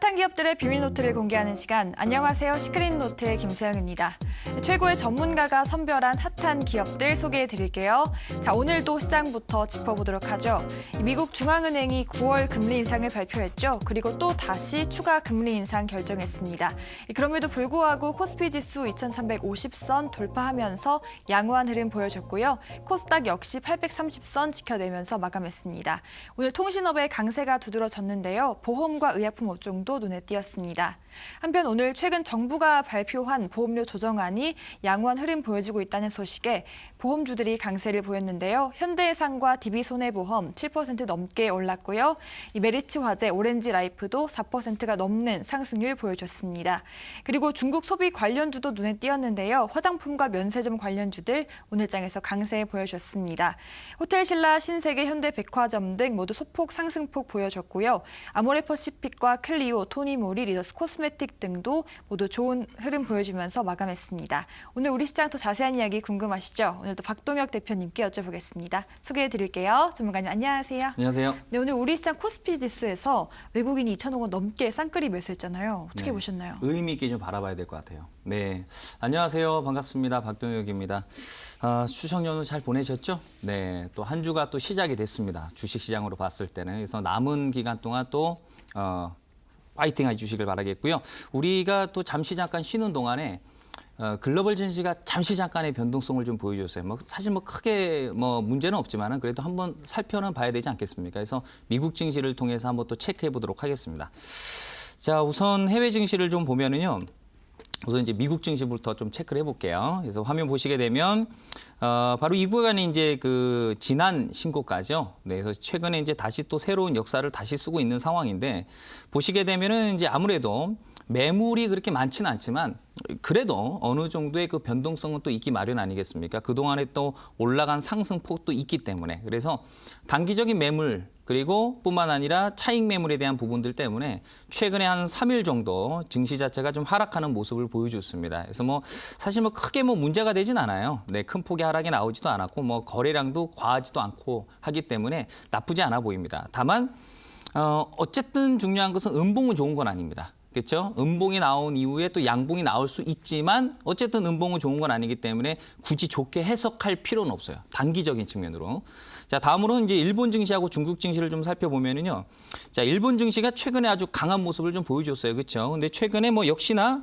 핫한 기업들의 비밀 노트를 공개하는 시간. 안녕하세요. 시크릿 노트의 김세영입니다. 최고의 전문가가 선별한 핫한 기업들 소개해 드릴게요. 자, 오늘도 시장부터 짚어보도록 하죠. 미국 중앙은행이 9월 금리 인상을 발표했죠. 그리고 또 다시 추가 금리 인상 결정했습니다. 그럼에도 불구하고 코스피 지수 2350선 돌파하면서 양호한 흐름 보여줬고요. 코스닥 역시 830선 지켜내면서 마감했습니다. 오늘 통신업의 강세가 두드러졌는데요. 보험과 의약품 업종도 눈에 띄었습니다. 한편 오늘 최근 정부가 발표한 보험료 조정안이 양호한 흐름 보여주고 있다는 소식에 보험주들이 강세를 보였는데요. 현대해상과 DB손해보험 7% 넘게 올랐고요. 이 메리츠화재, 오렌지라이프도 4%가 넘는 상승률 보여줬습니다. 그리고 중국 소비 관련주도 눈에 띄었는데요. 화장품과 면세점 관련주들 오늘장에서 강세 보여줬습니다. 호텔신라, 신세계, 현대백화점 등 모두 소폭 상승폭 보여줬고요. 아모레퍼시픽과 클리오, 토니모리, 리더스 코스메틱 등도 모두 좋은 흐름 보여주면서 마감했습니다. 오늘 우리 시장 더 자세한 이야기 궁금하시죠? 오늘도 박동혁 대표님께 여쭤보겠습니다. 소개해드릴게요. 전문가님 안녕하세요. 안녕하세요. 네, 오늘 우리 시장 코스피 지수에서 외국인이 2천억 원 넘게 쌍끌이 매수했잖아요. 어떻게 보셨나요? 의미 있게 좀 바라봐야 될 것 같아요. 네, 안녕하세요. 반갑습니다. 박동혁입니다. 추석 연휴 잘 보내셨죠? 네, 또 한 주가 또 시작이 됐습니다. 주식시장으로 봤을 때는. 그래서 남은 기간 동안 또 파이팅 해주시길 바라겠고요. 우리가 또 잠시 잠깐 쉬는 동안에 글로벌 증시가 잠시 잠깐의 변동성을 좀 보여줬어요. 사실 크게 문제는 없지만은 그래도 한번 살펴는 봐야 되지 않겠습니까? 그래서 미국 증시를 통해서 한번 또 체크해 보도록 하겠습니다. 자, 우선 해외 증시를 좀 보면은요. 우선 이제 미국 증시부터 좀 체크를 해볼게요. 그래서 화면 보시게 되면 바로 이 구간이 이제 그 지난 신고가죠. 네, 그래서 최근에 이제 다시 또 새로운 역사를 다시 쓰고 있는 상황인데 보시게 되면은 이제 아무래도 매물이 그렇게 많지는 않지만 그래도 어느 정도의 그 변동성은 또 있기 마련 아니겠습니까? 그동안에 또 올라간 상승폭도 있기 때문에 그래서 단기적인 매물 그리고 뿐만 아니라 차익 매물에 대한 부분들 때문에 최근에 한 3일 정도 증시 자체가 좀 하락하는 모습을 보여줬습니다. 그래서 사실 크게 문제가 되진 않아요. 네, 큰 폭의 하락이 나오지도 않았고 거래량도 과하지도 않고 하기 때문에 나쁘지 않아 보입니다. 다만 어쨌든 중요한 것은 음봉은 좋은 건 아닙니다. 그렇죠? 음봉이 나온 이후에 또 양봉이 나올 수 있지만 어쨌든 음봉은 좋은 건 아니기 때문에 굳이 좋게 해석할 필요는 없어요. 단기적인 측면으로. 자, 다음으로는 이제 일본 증시하고 중국 증시를 좀 살펴보면은요. 자, 일본 증시가 최근에 아주 강한 모습을 좀 보여줬어요. 그렇죠? 근데 최근에 역시나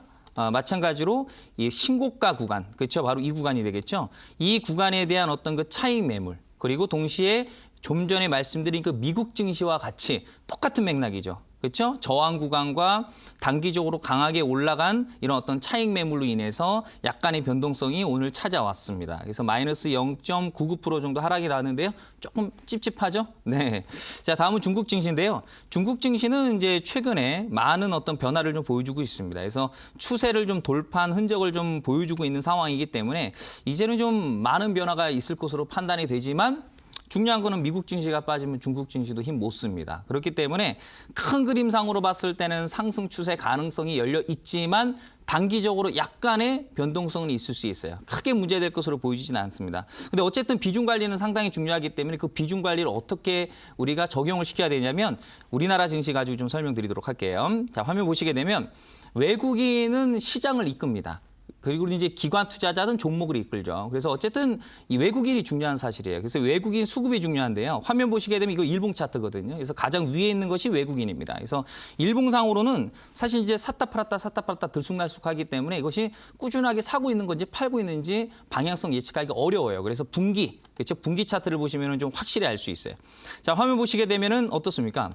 마찬가지로 이 신고가 구간, 그렇죠? 바로 이 구간이 되겠죠. 이 구간에 대한 어떤 그 차익 매물 그리고 동시에 좀 전에 말씀드린 그 미국 증시와 같이 똑같은 맥락이죠. 그렇죠? 저항 구간과 단기적으로 강하게 올라간 이런 어떤 차익 매물로 인해서 약간의 변동성이 오늘 찾아왔습니다. 그래서 마이너스 0.99% 정도 하락이 나는데요. 조금 찝찝하죠? 네. 자, 다음은 중국 증시인데요. 중국 증시는 이제 최근에 많은 어떤 변화를 좀 보여주고 있습니다. 그래서 추세를 좀 돌파한 흔적을 좀 보여주고 있는 상황이기 때문에 이제는 좀 많은 변화가 있을 것으로 판단이 되지만 중요한 거는 미국 증시가 빠지면 중국 증시도 힘 못 씁니다. 그렇기 때문에 큰 그림상으로 봤을 때는 상승 추세 가능성이 열려 있지만 단기적으로 약간의 변동성은 있을 수 있어요. 크게 문제될 것으로 보이지는 않습니다. 근데 어쨌든 비중 관리는 상당히 중요하기 때문에 그 비중 관리를 어떻게 우리가 적용을 시켜야 되냐면 우리나라 증시 가지고 좀 설명드리도록 할게요. 자, 화면 보시게 되면 외국인은 시장을 이끕니다. 그리고 이제 기관 투자자는 종목을 이끌죠. 그래서 어쨌든 이 외국인이 중요한 사실이에요. 그래서 외국인 수급이 중요한데요. 화면 보시게 되면 이거 일봉 차트거든요. 그래서 가장 위에 있는 것이 외국인입니다. 그래서 일봉상으로는 사실 이제 샀다 팔았다 들쑥날쑥하기 때문에 이것이 꾸준하게 사고 있는 건지 팔고 있는지 방향성 예측하기가 어려워요. 그래서 분기, 그렇죠? 분기 차트를 보시면 좀 확실히 알 수 있어요. 자, 화면 보시게 되면은 어떻습니까?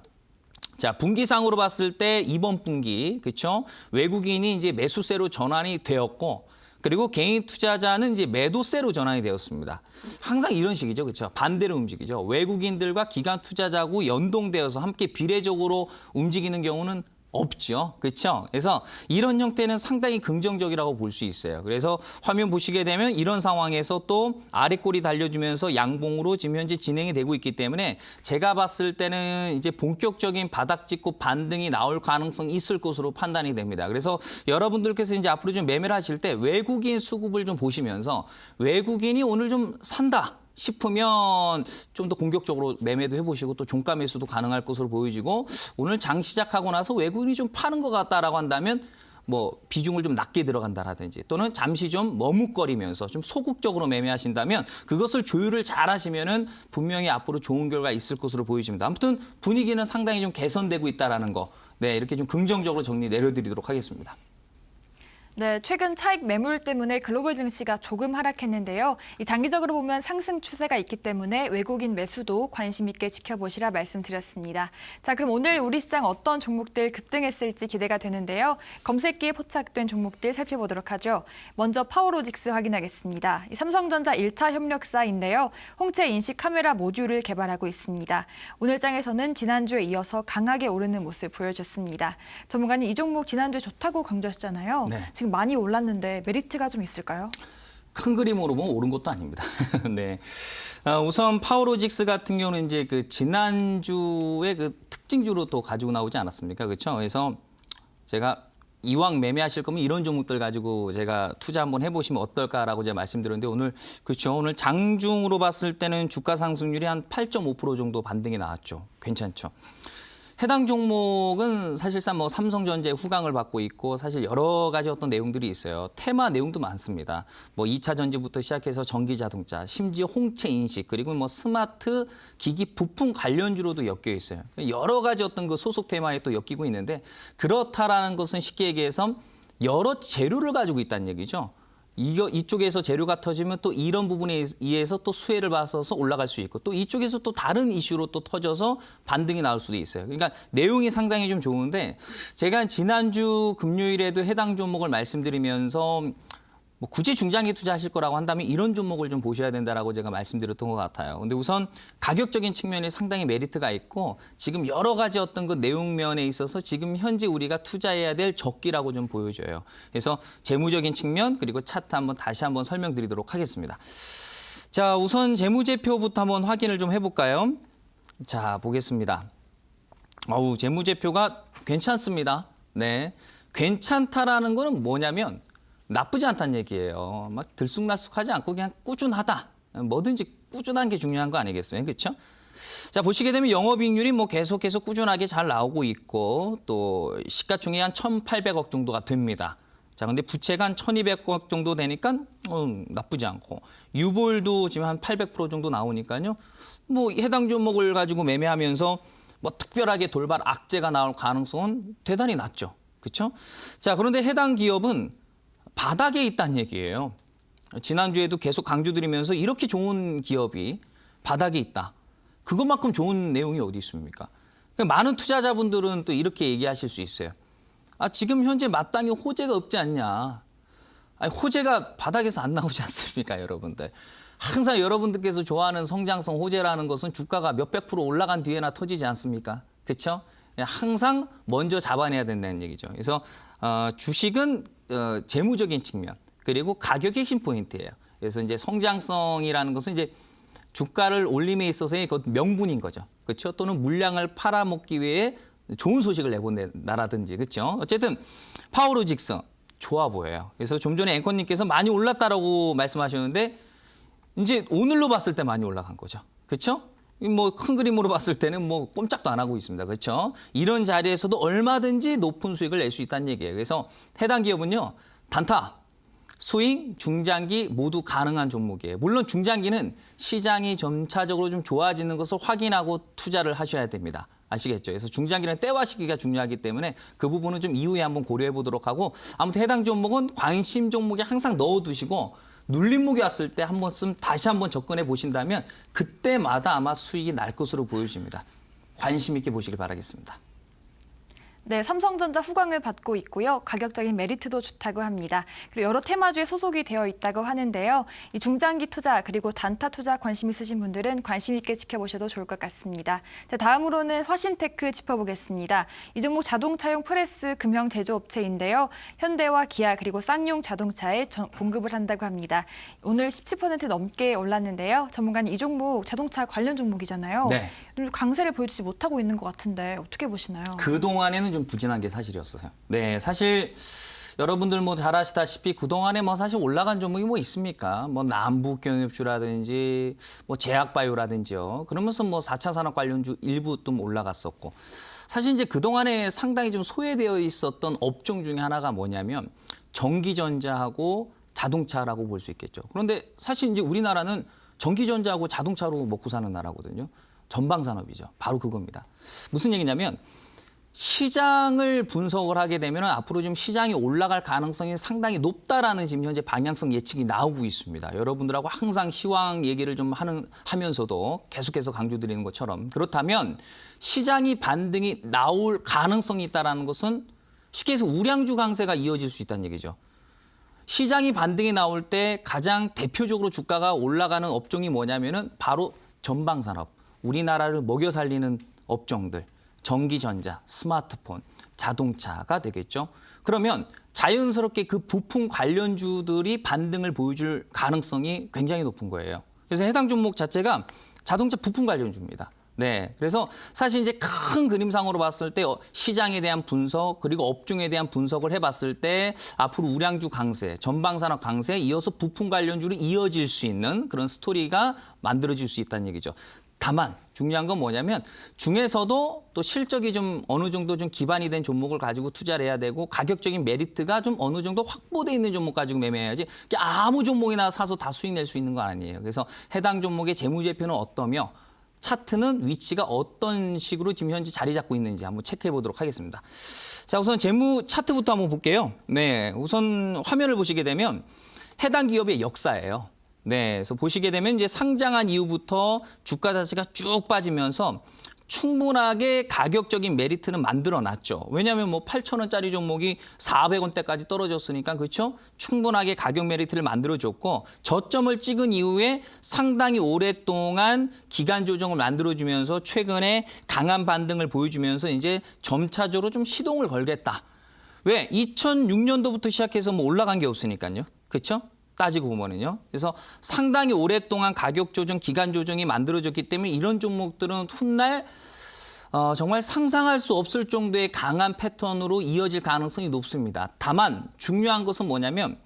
자, 분기상으로 봤을 때 이번 분기, 그렇죠? 외국인이 이제 매수세로 전환이 되었고, 그리고 개인 투자자는 이제 매도세로 전환이 되었습니다. 항상 이런 식이죠, 그렇죠? 반대로 움직이죠. 외국인들과 기관 투자자하고 연동되어서 함께 비례적으로 움직이는 경우는 없죠. 그렇죠? 그래서 이런 형태는 상당히 긍정적이라고 볼 수 있어요. 그래서 화면 보시게 되면 이런 상황에서 또 아래 꼬리 달려주면서 양봉으로 지금 현재 진행이 되고 있기 때문에 제가 봤을 때는 이제 본격적인 바닥 찍고 반등이 나올 가능성이 있을 것으로 판단이 됩니다. 그래서 여러분들께서 이제 앞으로 좀 매매를 하실 때 외국인 수급을 좀 보시면서 외국인이 오늘 좀 산다. 싶으면 좀 더 공격적으로 매매도 해보시고 또 종가 매수도 가능할 것으로 보여지고 오늘 장 시작하고 나서 외국인이 좀 파는 것 같다라고 한다면 뭐 비중을 좀 낮게 들어간다라든지 또는 잠시 좀 머뭇거리면서 좀 소극적으로 매매하신다면 그것을 조율을 잘 하시면은 분명히 앞으로 좋은 결과 있을 것으로 보여집니다. 아무튼 분위기는 상당히 좀 개선되고 있다라는 거. 네, 이렇게 좀 긍정적으로 정리 내려드리도록 하겠습니다. 네, 최근 차익 매물 때문에 글로벌 증시가 조금 하락했는데요. 이 장기적으로 보면 상승 추세가 있기 때문에 외국인 매수도 관심 있게 지켜보시라 말씀드렸습니다. 자, 그럼 오늘 우리 시장 어떤 종목들 급등했을지 기대가 되는데요. 검색기에 포착된 종목들 살펴보도록 하죠. 먼저 파워로직스 확인하겠습니다. 이 삼성전자 1차 협력사인데요. 홍채 인식 카메라 모듈을 개발하고 있습니다. 오늘 장에서는 지난주에 이어서 강하게 오르는 모습 보여줬습니다. 전문가님, 이 종목 지난주에 좋다고 강조하셨잖아요. 네. 지금 많이 올랐는데 메리트가 좀 있을까요? 큰 그림으로 보면 오른 것도 아닙니다. 네. 우선 파워로직스 같은 경우는 이제 그 지난주에 그 특징주로 또 가지고 나오지 않았습니까? 그렇죠? 그래서 제가 이왕 매매하실 거면 이런 종목들 가지고 제가 투자 한번 해보시면 어떨까라고 제가 말씀드렸는데 오늘 그렇죠. 오늘 장중으로 봤을 때는 주가 상승률이 한 8.5% 정도 반등이 나왔죠. 괜찮죠. 해당 종목은 사실상 뭐 삼성전자의 후광을 받고 있고 사실 여러 가지 어떤 내용들이 있어요. 테마 내용도 많습니다. 뭐 2차 전지부터 시작해서 전기 자동차, 심지어 홍채 인식 그리고 뭐 스마트 기기 부품 관련주로도 엮여 있어요. 여러 가지 어떤 그 소속 테마에 또 엮이고 있는데 그렇다라는 것은 쉽게 얘기해서 여러 재료를 가지고 있다는 얘기죠. 이쪽에서 재료가 터지면 또 이런 부분에 의해서 또 수혜를 받아서 올라갈 수 있고 또 이쪽에서 또 다른 이슈로 또 터져서 반등이 나올 수도 있어요. 그러니까 내용이 상당히 좀 좋은데 제가 지난주 금요일에도 해당 종목을 말씀드리면서 뭐 굳이 중장기 투자하실 거라고 한다면 이런 종목을 좀 보셔야 된다라고 제가 말씀드렸던 것 같아요. 근데 우선 가격적인 측면이 상당히 메리트가 있고 지금 여러 가지 어떤 그 내용면에 있어서 지금 현재 우리가 투자해야 될 적기라고 좀 보여줘요. 그래서 재무적인 측면 그리고 차트 한번 다시 한번 설명드리도록 하겠습니다. 자, 우선 재무제표부터 한번 확인을 좀 해볼까요? 자, 보겠습니다. 재무제표가 괜찮습니다. 네, 괜찮다라는 거는 뭐냐면 나쁘지 않다는 얘기예요. 막 들쑥날쑥하지 않고 그냥 꾸준하다. 뭐든지 꾸준한 게 중요한 거 아니겠어요? 그렇죠? 자, 보시게 되면 영업이익률이 뭐 계속해서 꾸준하게 잘 나오고 있고 또 시가총액이 한 1,800억 정도가 됩니다. 자, 근데 부채가 한 1,200억 정도 되니까 나쁘지 않고 유보율도 지금 한 800% 정도 나오니까요. 뭐 해당 종목을 가지고 매매하면서 뭐 특별하게 돌발 악재가 나올 가능성은 대단히 낮죠. 그렇죠? 자, 그런데 해당 기업은 바닥에 있다는 얘기예요. 지난주에도 계속 강조드리면서 이렇게 좋은 기업이 바닥에 있다. 그것만큼 좋은 내용이 어디 있습니까? 많은 투자자분들은 또 이렇게 얘기하실 수 있어요. 지금 현재 마땅히 호재가 없지 않냐. 호재가 바닥에서 안 나오지 않습니까, 여러분들? 항상 여러분들께서 좋아하는 성장성 호재라는 것은 주가가 몇백 프로 올라간 뒤에나 터지지 않습니까? 그렇죠? 항상 먼저 잡아내야 된다는 얘기죠. 그래서 주식은 재무적인 측면 그리고 가격의 핵심 포인트예요. 그래서 이제 성장성이라는 것은 이제 주가를 올림에 있어서의 그 명분인 거죠. 그렇죠? 또는 물량을 팔아먹기 위해 좋은 소식을 내본다라든지 그렇죠? 어쨌든 파워로직스 좋아 보여요. 그래서 좀 전에 앵커님께서 많이 올랐다라고 말씀하셨는데 이제 오늘로 봤을 때 많이 올라간 거죠. 그렇죠? 뭐 큰 그림으로 봤을 때는 뭐 꼼짝도 안 하고 있습니다. 그렇죠? 이런 자리에서도 얼마든지 높은 수익을 낼 수 있다는 얘기예요. 그래서 해당 기업은요. 단타, 스윙, 중장기 모두 가능한 종목이에요. 물론 중장기는 시장이 점차적으로 좀 좋아지는 것을 확인하고 투자를 하셔야 됩니다. 아시겠죠? 그래서 중장기는 때와 시기가 중요하기 때문에 그 부분은 좀 이후에 한번 고려해 보도록 하고 아무튼 해당 종목은 관심 종목에 항상 넣어두시고 눌림목이 왔을 때 한 번쯤 다시 한번 접근해 보신다면 그때마다 아마 수익이 날 것으로 보여집니다. 관심 있게 보시길 바라겠습니다. 네, 삼성전자 후광을 받고 있고요. 가격적인 메리트도 좋다고 합니다. 그리고 여러 테마주에 소속이 되어 있다고 하는데요. 이 중장기 투자 그리고 단타 투자 관심 있으신 분들은 관심 있게 지켜보셔도 좋을 것 같습니다. 자, 다음으로는 화신테크 짚어보겠습니다. 이 종목 자동차용 프레스 금형 제조업체인데요. 현대와 기아 그리고 쌍용 자동차에 공급을 한다고 합니다. 오늘 17% 넘게 올랐는데요. 전문가님, 이 종목 자동차 관련 종목이잖아요. 네. 강세를 보여주지 못하고 있는 것 같은데 어떻게 보시나요? 그동안에는 좀 부진한 게 사실이었어요. 네, 사실 여러분들 뭐 잘 아시다시피 그동안에 뭐 사실 올라간 종목이 뭐 있습니까? 뭐 남북경협주라든지 뭐 제약바이오라든지요. 그러면서 뭐 4차 산업 관련주 일부 좀 올라갔었고. 사실 이제 그동안에 상당히 좀 소외되어 있었던 업종 중에 하나가 뭐냐면 전기전자하고 자동차라고 볼 수 있겠죠. 그런데 사실 이제 우리나라는 전기전자하고 자동차로 먹고 사는 나라거든요. 전방산업이죠. 바로 그겁니다. 무슨 얘기냐면 시장을 분석을 하게 되면 앞으로 좀 시장이 올라갈 가능성이 상당히 높다라는 지금 현재 방향성 예측이 나오고 있습니다. 여러분들하고 항상 시황 얘기를 좀 하면서도 계속해서 강조드리는 것처럼 그렇다면 시장이 반등이 나올 가능성이 있다는 것은 쉽게 해서 우량주 강세가 이어질 수 있다는 얘기죠. 시장이 반등이 나올 때 가장 대표적으로 주가가 올라가는 업종이 뭐냐면은 바로 전방산업, 우리나라를 먹여 살리는 업종들, 전기전자, 스마트폰, 자동차가 되겠죠. 그러면 자연스럽게 그 부품 관련주들이 반등을 보여줄 가능성이 굉장히 높은 거예요. 그래서 해당 종목 자체가 자동차 부품 관련주입니다. 네, 그래서 사실 이제 큰 그림상으로 봤을 때 시장에 대한 분석 그리고 업종에 대한 분석을 해봤을 때 앞으로 우량주 강세, 전방산업 강세에 이어서 부품 관련주로 이어질 수 있는 그런 스토리가 만들어질 수 있다는 얘기죠. 다만 중요한 건 뭐냐면 중에서도 또 실적이 좀 어느 정도 좀 기반이 된 종목을 가지고 투자를 해야 되고 가격적인 메리트가 좀 어느 정도 확보돼 있는 종목 가지고 매매해야지 아무 종목이나 사서 다 수익 낼 수 있는 건 아니에요. 그래서 해당 종목의 재무제표는 어떠며 차트는 위치가 어떤 식으로 지금 현재 자리 잡고 있는지 한번 체크해 보도록 하겠습니다. 자, 우선 재무 차트부터 한번 볼게요. 네, 우선 화면을 보시게 되면 해당 기업의 역사예요. 네, 그래서 보시게 되면 이제 상장한 이후부터 주가 자체가 쭉 빠지면서 충분하게 가격적인 메리트는 만들어놨죠. 왜냐하면 뭐 8,000원짜리 종목이 400원대까지 떨어졌으니까 그렇죠? 충분하게 가격 메리트를 만들어줬고 저점을 찍은 이후에 상당히 오랫동안 기간 조정을 만들어주면서 최근에 강한 반등을 보여주면서 이제 점차적으로 좀 시동을 걸겠다. 왜? 2006년도부터 시작해서 뭐 올라간 게 없으니까요. 그렇죠? 따지고 보면은요. 그래서 상당히 오랫동안 가격 조정, 기간 조정이 만들어졌기 때문에 이런 종목들은 훗날 정말 상상할 수 없을 정도의 강한 패턴으로 이어질 가능성이 높습니다. 다만 중요한 것은 뭐냐면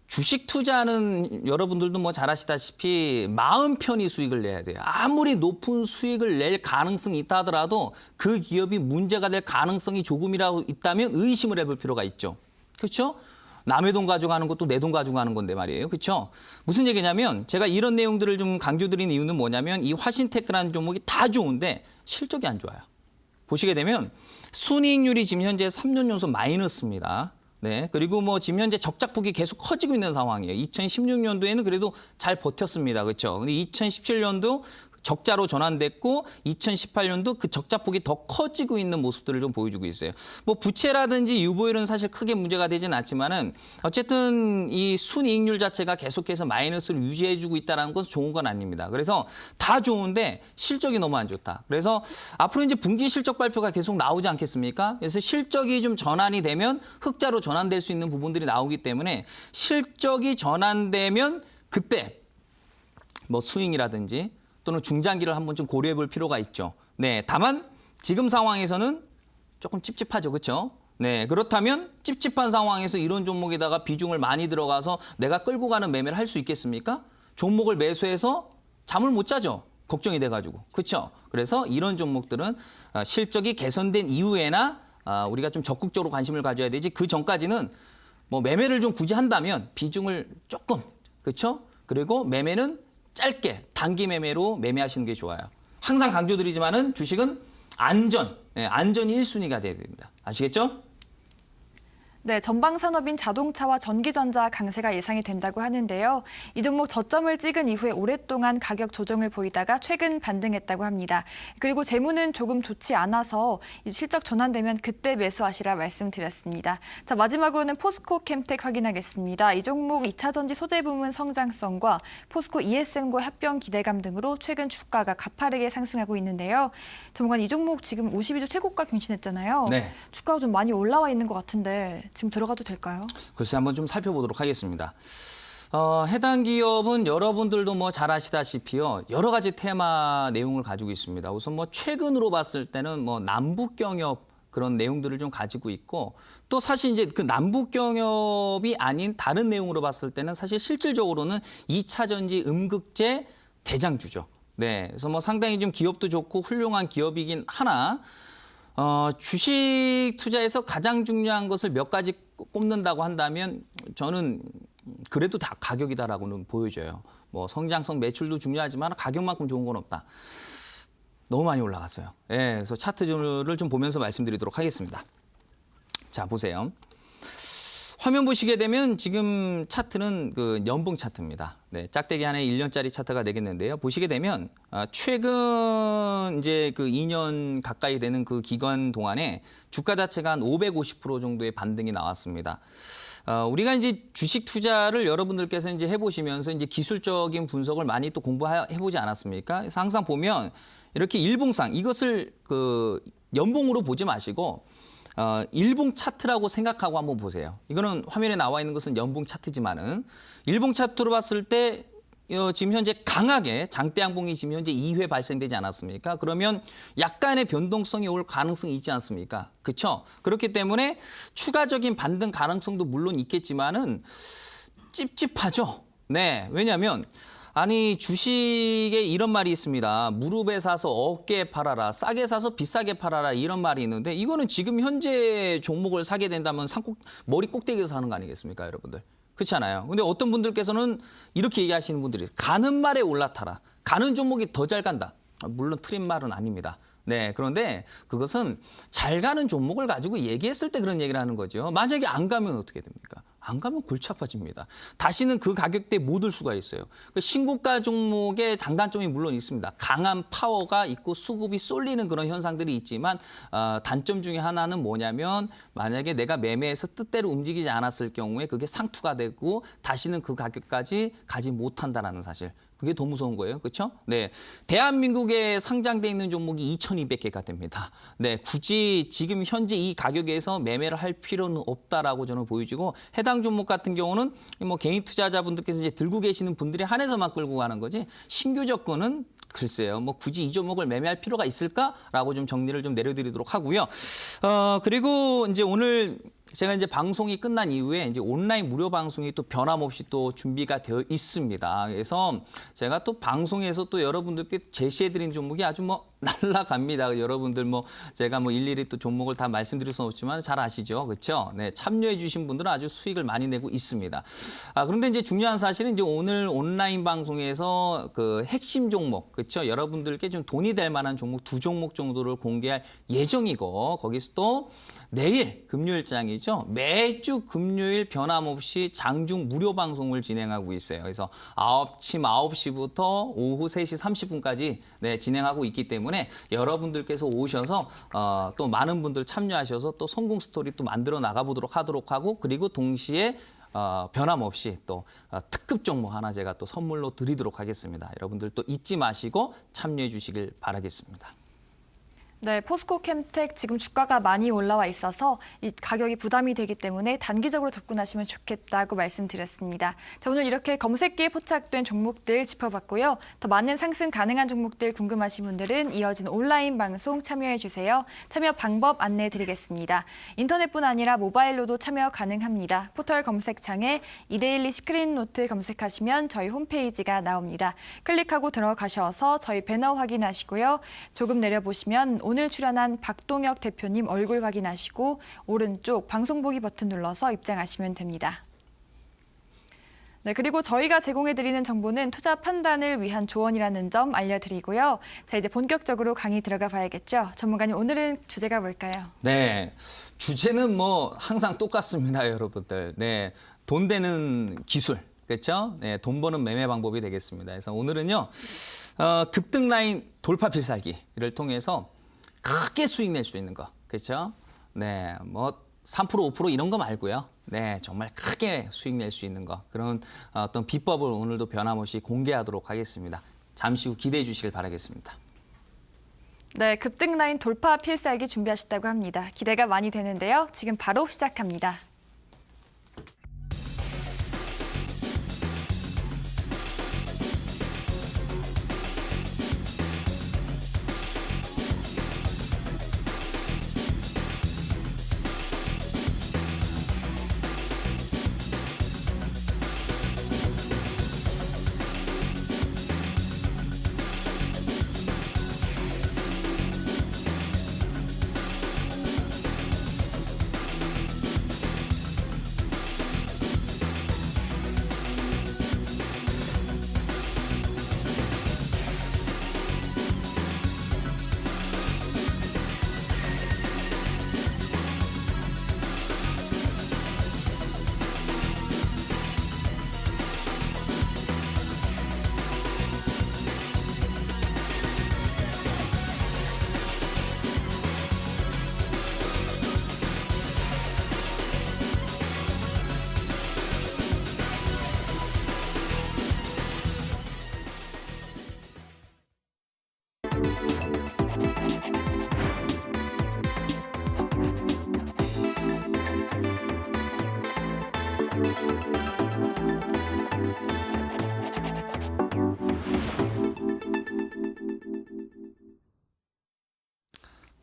주식 투자는 여러분들도 뭐 잘 아시다시피 마음 편히 수익을 내야 돼요. 아무리 높은 수익을 낼 가능성이 있다 하더라도 그 기업이 문제가 될 가능성이 조금이라도 있다면 의심을 해볼 필요가 있죠. 그렇죠? 남의 돈 가져가는 것도 내 돈 가져가는 건데 말이에요. 그렇죠? 무슨 얘기냐면 제가 이런 내용들을 좀 강조드린 이유는 뭐냐면 이 화신테크라는 종목이 다 좋은데 실적이 안 좋아요. 보시게 되면 순이익률이 지금 현재 3년 연속 마이너스입니다. 네, 그리고 뭐 지금 현재 적자폭이 계속 커지고 있는 상황이에요. 2016년도에는 그래도 잘 버텼습니다. 그렇죠? 근데 2017년도 적자로 전환됐고 2018년도 그 적자폭이 더 커지고 있는 모습들을 좀 보여주고 있어요. 뭐 부채라든지 유보율은 사실 크게 문제가 되진 않지만은 어쨌든 이 순이익률 자체가 계속해서 마이너스를 유지해주고 있다는 건 좋은 건 아닙니다. 그래서 다 좋은데 실적이 너무 안 좋다. 그래서 앞으로 이제 분기 실적 발표가 계속 나오지 않겠습니까? 그래서 실적이 좀 전환이 되면 흑자로 전환될 수 있는 부분들이 나오기 때문에 실적이 전환되면 그때 뭐 수익이라든지 또는 중장기를 한번 좀 고려해 볼 필요가 있죠. 네, 다만 지금 상황에서는 조금 찝찝하죠. 그렇죠? 네, 그렇다면 찝찝한 상황에서 이런 종목에다가 비중을 많이 들어가서 내가 끌고 가는 매매를 할 수 있겠습니까? 종목을 매수해서 잠을 못 자죠. 걱정이 돼가지고. 그렇죠? 그래서 이런 종목들은 실적이 개선된 이후에나 우리가 좀 적극적으로 관심을 가져야 되지 그 전까지는 뭐 매매를 좀 굳이 한다면 비중을 조금, 그렇죠? 그리고 매매는 짧게 단기 매매로 매매하시는 게 좋아요. 항상 강조드리지만은 주식은 안전이 1순위가 돼야 됩니다. 아시겠죠? 네, 전방 산업인 자동차와 전기전자 강세가 예상이 된다고 하는데요. 이 종목 저점을 찍은 이후에 오랫동안 가격 조정을 보이다가 최근 반등했다고 합니다. 그리고 재무는 조금 좋지 않아서 실적 전환되면 그때 매수하시라 말씀드렸습니다. 자, 마지막으로는 포스코 캠텍 확인하겠습니다. 이 종목 2차 전지 소재 부문 성장성과 포스코 ESM과 합병 기대감 등으로 최근 주가가 가파르게 상승하고 있는데요. 전문가님, 이 종목 지금 52주 최고가 갱신했잖아요. 네. 주가가 좀 많이 올라와 있는 것 같은데 지금 들어가도 될까요? 글쎄 한번 좀 살펴보도록 하겠습니다. 해당 기업은 여러분들도 뭐 잘 아시다시피요. 여러 가지 테마 내용을 가지고 있습니다. 우선 뭐 최근으로 봤을 때는 뭐 남북경협 그런 내용들을 좀 가지고 있고 또 사실 이제 그 남북 경협이 아닌 다른 내용으로 봤을 때는 사실 실질적으로는 2차 전지 음극재 대장주죠. 네, 그래서 뭐 상당히 좀 기업도 좋고 훌륭한 기업이긴 하나 주식 투자에서 가장 중요한 것을 몇 가지 꼽는다고 한다면 저는 그래도 다 가격이다라고는 보여져요. 뭐 성장성 매출도 중요하지만 가격만큼 좋은 건 없다. 너무 많이 올라갔어요. 예, 그래서 차트를 좀 보면서 말씀드리도록 하겠습니다. 자, 보세요. 화면 보시게 되면 지금 차트는 그 연봉 차트입니다. 네, 짝대기 하나의 1년짜리 차트가 되겠는데요. 보시게 되면 최근 이제 그 2년 가까이 되는 그 기간 동안에 주가 자체가 한 550% 정도의 반등이 나왔습니다. 우리가 이제 주식 투자를 여러분들께서 이제 해보시면서 이제 기술적인 분석을 많이 또 공부해보지 않았습니까? 그래서 항상 보면 이렇게 일봉상 이것을 그 연봉으로 보지 마시고 일봉 차트라고 생각하고 한번 보세요. 이거는 화면에 나와 있는 것은 연봉 차트지만은 일봉 차트로 봤을 때 지금 현재 강하게 장대 양봉이 지금 현재 2회 발생되지 않았습니까? 그러면 약간의 변동성이 올 가능성이 있지 않습니까? 그렇죠? 그렇기 때문에 추가적인 반등 가능성도 물론 있겠지만은 찝찝하죠. 네, 왜냐하면 아니 주식에 이런 말이 있습니다. 무릎에 사서 어깨에 팔아라. 싸게 사서 비싸게 팔아라. 이런 말이 있는데 이거는 지금 현재 종목을 사게 된다면 머리 꼭대기에서 사는 거 아니겠습니까, 여러분들? 그렇지 않아요. 근데 어떤 분들께서는 이렇게 얘기하시는 분들이 가는 말에 올라타라. 가는 종목이 더 잘 간다. 물론 틀린 말은 아닙니다. 네, 그런데 그것은 잘 가는 종목을 가지고 얘기했을 때 그런 얘기를 하는 거죠. 만약에 안 가면 어떻게 됩니까? 안 가면 골치 아파집니다. 다시는 그 가격대에 못 올 수가 있어요. 그 신고가 종목의 장단점이 물론 있습니다. 강한 파워가 있고 수급이 쏠리는 그런 현상들이 있지만 단점 중에 하나는 뭐냐면 만약에 내가 매매해서 뜻대로 움직이지 않았을 경우에 그게 상투가 되고 다시는 그 가격까지 가지 못한다는 사실. 그게 더 무서운 거예요. 그렇죠? 네. 대한민국에 상장돼 있는 종목이 2,200개가 됩니다. 네. 굳이 지금 현재 이 가격에서 매매를 할 필요는 없다라고 저는 보여지고 해당 종목 같은 경우는 뭐 개인 투자자분들께서 이제 들고 계시는 분들이 한해서만 끌고 가는 거지 신규 접근은 글쎄요. 뭐 굳이 이 종목을 매매할 필요가 있을까라고 좀 정리를 좀 내려드리도록 하고요. 그리고 이제 오늘 제가 이제 방송이 끝난 이후에 이제 온라인 무료 방송이 또 변함없이 또 준비가 되어 있습니다. 그래서 제가 또 방송에서 또 여러분들께 제시해드린 종목이 아주 뭐 날라갑니다. 여러분들 뭐 제가 뭐 일일이 또 종목을 다 말씀드릴 수는 없지만 잘 아시죠, 그렇죠? 네, 참여해주신 분들은 아주 수익을 많이 내고 있습니다. 그런데 이제 중요한 사실은 이제 오늘 온라인 방송에서 그 핵심 종목, 그렇죠? 여러분들께 좀 돈이 될 만한 종목 2종목 정도를 공개할 예정이고 거기서 또 내일 금요일장이죠. 매주 금요일 변함없이 장중 무료 방송을 진행하고 있어요. 그래서 아침 9시부터 오후 3시 30분까지 네, 진행하고 있기 때문에 여러분들께서 오셔서 또 많은 분들 참여하셔서 또 성공 스토리 또 만들어 나가보도록 하도록 하고 그리고 동시에 변함없이 또 특급 종목 하나 제가 또 선물로 드리도록 하겠습니다. 여러분들 또 잊지 마시고 참여해 주시길 바라겠습니다. 네, 포스코캠텍 지금 주가가 많이 올라와 있어서 이 가격이 부담이 되기 때문에 단기적으로 접근하시면 좋겠다고 말씀드렸습니다. 자, 오늘 이렇게 검색기에 포착된 종목들 짚어봤고요. 더 많은 상승 가능한 종목들 궁금하신 분들은 이어진 온라인 방송 참여해 주세요. 참여 방법 안내해 드리겠습니다. 인터넷뿐 아니라 모바일로도 참여 가능합니다. 포털 검색창에 이데일리 시크릿노트 검색하시면 저희 홈페이지가 나옵니다. 클릭하고 들어가셔서 저희 배너 확인하시고요. 조금 내려보시면 오늘 출연한 박동혁 대표님 얼굴 확인하시고 오른쪽 방송 보기 버튼 눌러서 입장하시면 됩니다. 네, 그리고 저희가 제공해드리는 정보는 투자 판단을 위한 조언이라는 점 알려드리고요. 자, 이제 본격적으로 강의 들어가 봐야겠죠. 전문가님, 오늘은 주제가 뭘까요? 네, 주제는 뭐 항상 똑같습니다, 여러분들. 네, 돈 되는 기술, 그렇죠? 네, 돈 버는 매매 방법이 되겠습니다. 그래서 오늘은요, 급등 라인 돌파 필살기를 통해서 크게 수익 낼 수 있는 거, 그렇죠? 네, 뭐 3%, 5% 이런 거 말고요. 네, 정말 크게 수익 낼 수 있는 거 그런 어떤 비법을 오늘도 변함없이 공개하도록 하겠습니다. 잠시 후 기대해 주시길 바라겠습니다. 네, 급등 라인 돌파 필살기 준비하셨다고 합니다. 기대가 많이 되는데요. 지금 바로 시작합니다.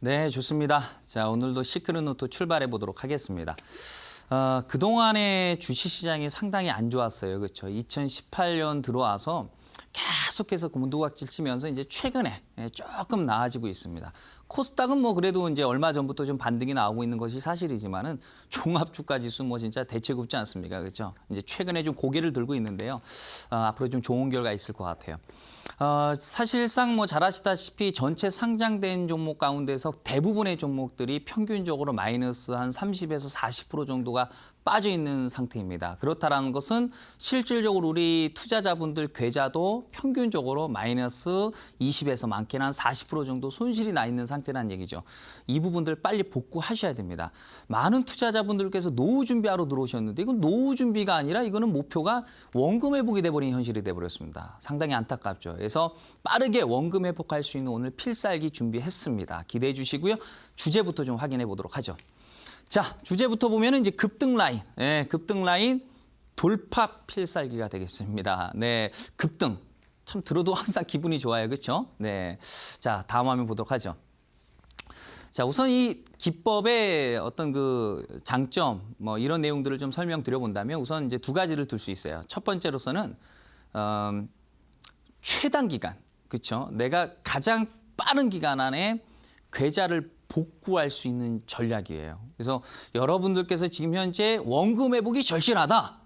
네, 좋습니다. 자, 오늘도 시크릿 노트 출발해 보도록 하겠습니다. 그동안의 주식시장이 상당히 안 좋았어요. 그렇죠? 2018년 들어와서 계속해서 곤두박질 치면서 이제 최근에 조금 나아지고 있습니다. 코스닥은 뭐 그래도 이제 얼마 전부터 좀 반등이 나오고 있는 것이 사실이지만은 종합주가 지수 뭐 진짜 대책 없지 않습니까? 그렇죠? 이제 최근에 좀 고개를 들고 있는데요. 앞으로 좀 좋은 결과 있을 것 같아요. 사실상 뭐 잘 아시다시피 전체 상장된 종목 가운데서 대부분의 종목들이 평균적으로 마이너스 한 30에서 40% 정도가 빠져 있는 상태입니다. 그렇다라는 것은 실질적으로 우리 투자자분들 계좌도 평균적으로 마이너스 20에서 많게는 한 40% 정도 손실이 나 있는 상태라는 얘기죠. 이 부분들 빨리 복구하셔야 됩니다. 많은 투자자분들께서 노후 준비하러 들어오셨는데 이건 노후 준비가 아니라 이거는 목표가 원금 회복이 돼버린 현실이 돼버렸습니다. 상당히 안타깝죠. 그래서 빠르게 원금 회복할 수 있는 오늘 필살기 준비했습니다. 기대해 주시고요. 주제부터 좀 확인해 보도록 하죠. 자, 주제부터 보면은 이제 급등 라인, 급등 라인 돌파 필살기가 되겠습니다. 네, 급등 참 들어도 항상 기분이 좋아요, 그렇죠? 네, 자 다음 화면 보도록 하죠. 자, 우선 이 기법의 어떤 그 장점 뭐 이런 내용들을 좀 설명드려 본다면 우선 이제 두 가지를 들 수 있어요. 첫 번째로서는 최단 기간, 그렇죠? 내가 가장 빠른 기간 안에 계좌를 복구할 수 있는 전략이에요. 그래서 여러분들께서 지금 현재 원금 회복이 절실하다.